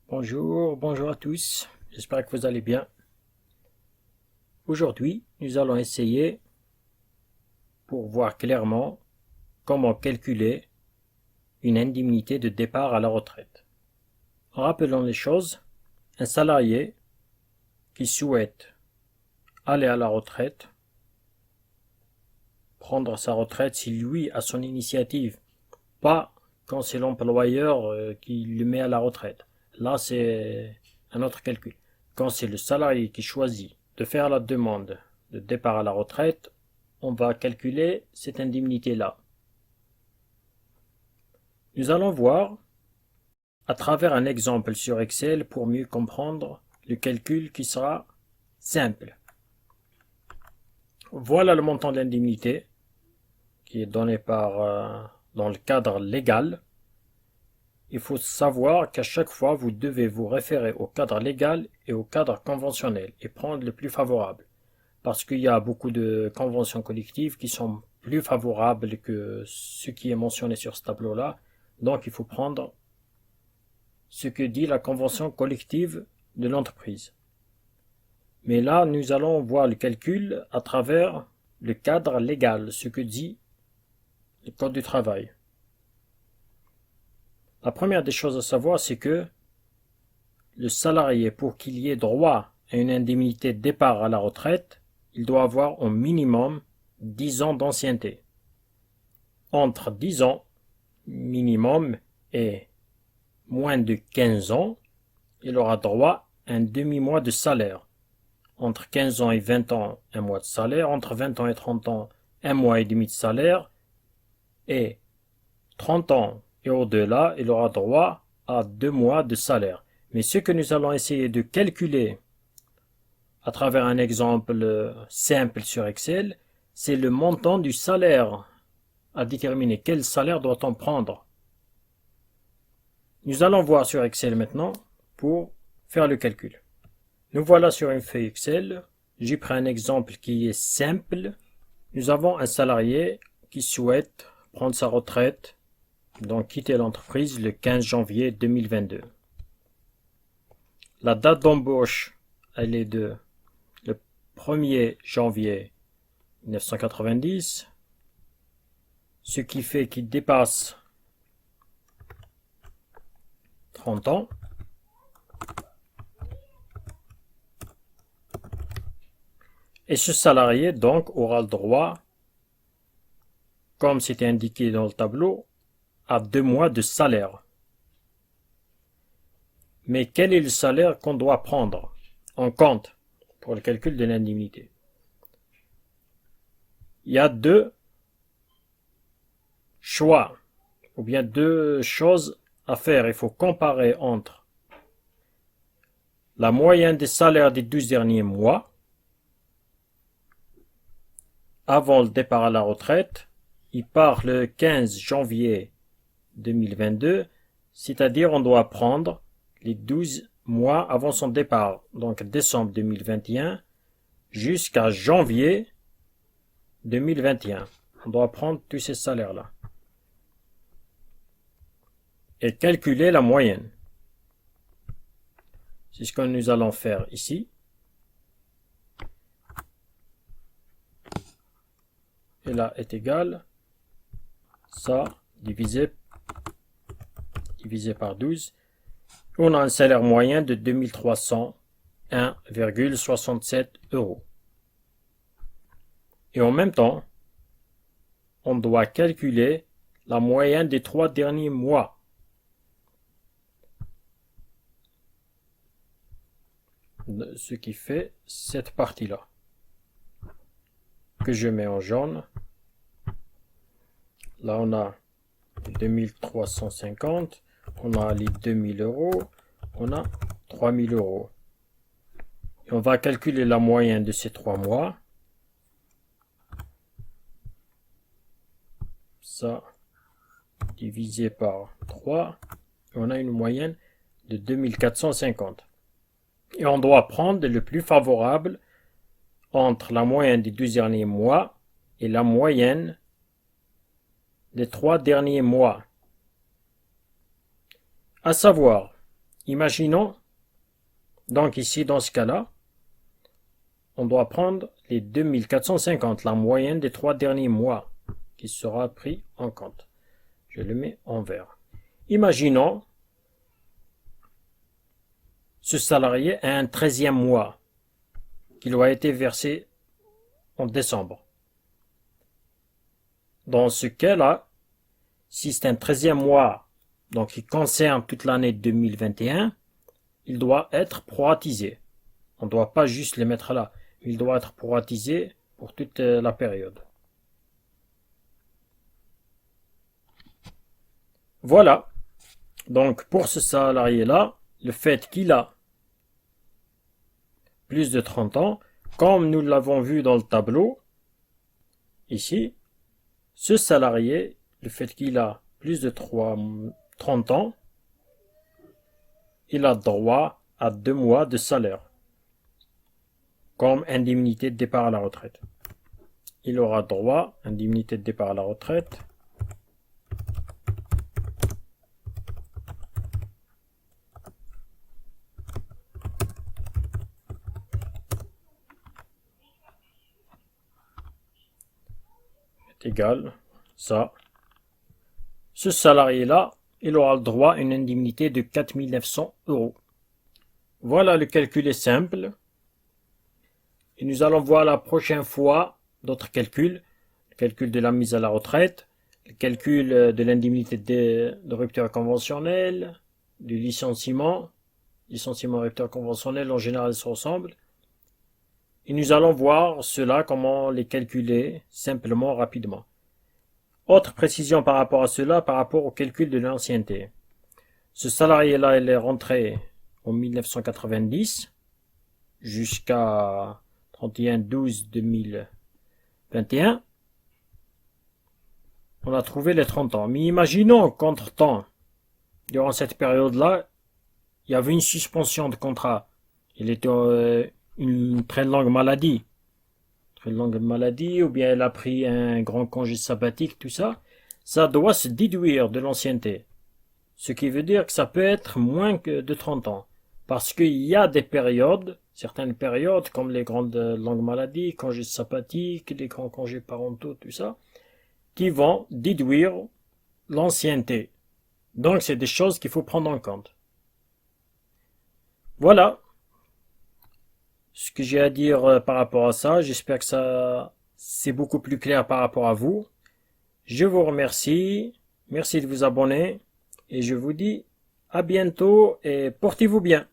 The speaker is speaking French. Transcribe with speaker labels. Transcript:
Speaker 1: Bonjour à tous, j'espère que vous allez bien. Aujourd'hui, nous allons essayer, pour voir clairement, comment calculer une indemnité de départ à la retraite. Rappelons les choses, un salarié qui souhaite aller à la retraite, prendre sa retraite si lui a son initiative, pas quand c'est l'employeur qui le met à la retraite. Là, c'est un autre calcul. Quand c'est le salarié qui choisit de faire la demande de départ à la retraite, on va calculer cette indemnité-là. Nous allons voir à travers un exemple sur Excel pour mieux comprendre le calcul qui sera simple. Voilà le montant de l'indemnité qui est donné dans le cadre légal. Il faut savoir qu'à chaque fois, vous devez vous référer au cadre légal et au cadre conventionnel et prendre le plus favorable. Parce qu'il y a beaucoup de conventions collectives qui sont plus favorables que ce qui est mentionné sur ce tableau-là. Donc, il faut prendre ce que dit la convention collective de l'entreprise. Mais là, nous allons voir le calcul à travers le cadre légal, ce que dit le Code du travail. La première des choses à savoir, c'est que le salarié, pour qu'il y ait droit à une indemnité de départ à la retraite, il doit avoir au minimum 10 ans d'ancienneté. Entre 10 ans minimum et moins de 15 ans, il aura droit à un demi-mois de salaire. Entre 15 ans et 20 ans, un mois de salaire. Entre 20 ans et 30 ans, un mois et demi de salaire. Et 30 ans et au-delà, il aura droit à 2 mois de salaire. Mais ce que nous allons essayer de calculer à travers un exemple simple sur Excel, c'est le montant du salaire à déterminer. Quel salaire doit-on prendre? Nous allons voir sur Excel maintenant pour faire le calcul. Nous voilà sur une feuille Excel. J'ai pris un exemple qui est simple. Nous avons un salarié qui souhaite prendre sa retraite, donc quitter l'entreprise le 15 janvier 2022. La date d'embauche, elle est de le 1er janvier 1990, ce qui fait qu'il dépasse 30 ans. Et ce salarié, donc, aura le droit, comme c'était indiqué dans le tableau, à 2 mois de salaire. Mais quel est le salaire qu'on doit prendre en compte pour le calcul de l'indemnité? Il y a deux choix, ou bien deux choses à faire. Il faut comparer entre la moyenne des salaires des 12 derniers mois avant le départ à la retraite. Il part le 15 janvier 2022, c'est-à-dire on doit prendre les 12 mois avant son départ, donc décembre 2021 jusqu'à janvier 2021. On doit prendre tous ces salaires-là et calculer la moyenne. C'est ce que nous allons faire ici. Et là est égal ça divisé par 12. On a un salaire moyen de 2301,67 €. Et en même temps, on doit calculer la moyenne des 3 derniers mois. Ce qui fait cette partie-là, que je mets en jaune. Là, on a 2350, on a les 2000 €, on a 3000 €. Et on va calculer la moyenne de ces 3 mois. Ça, divisé par 3, et on a une moyenne de 2450. Et on doit prendre le plus favorable entre la moyenne des 12 derniers mois et la moyenne des 3 derniers mois. À savoir Imaginons, donc ici dans ce cas-là, on doit prendre les 2450, la moyenne des 3 derniers mois, qui sera pris en compte. Je le mets en vert. Imaginons, ce salarié a un 13e mois qui lui a été versé en décembre. Dans ce cas-là, si c'est un 13e mois, donc qui concerne toute l'année 2021, il doit être proratisé. On ne doit pas juste les mettre là. Il doit être proratisé pour toute la période. Voilà. Donc pour ce salarié-là, le fait qu'il a plus de 30 ans, comme nous l'avons vu dans le tableau, ici, ce salarié, le fait qu'il a plus de 30 ans, il a droit à 2 mois de salaire comme indemnité de départ à la retraite. Il aura droit à indemnité de départ à la retraite est égal ça. Ce salarié-là, il aura le droit à une indemnité de 4 900 €. Voilà, le calcul est simple. Et nous allons voir la prochaine fois d'autres calculs. Le calcul de la mise à la retraite, le calcul de l'indemnité de rupture conventionnelle, du licenciement, rupture conventionnelle, en général, se ressemblent. Et nous allons voir cela, comment les calculer simplement, rapidement. Autre précision par rapport à cela, par rapport au calcul de l'ancienneté. Ce salarié-là, il est rentré en 1990 jusqu'à 31/12/2021. On a trouvé les 30 ans. Mais imaginons qu'entre-temps, durant cette période-là, il y avait une suspension de contrat. Il était une très longue maladie. Ou bien elle a pris un grand congé sabbatique, tout ça. Ça doit se déduire de l'ancienneté. Ce qui veut dire que ça peut être moins que de 30 ans. Parce qu'il y a des périodes, certaines périodes, comme les grandes longues maladies, congés sabbatiques, les grands congés parentaux, tout ça, qui vont déduire l'ancienneté. Donc c'est des choses qu'il faut prendre en compte. Voilà ce que j'ai à dire par rapport à ça. J'espère que ça c'est beaucoup plus clair par rapport à vous. Je vous remercie. Merci de vous abonner. Et je vous dis à bientôt et portez-vous bien.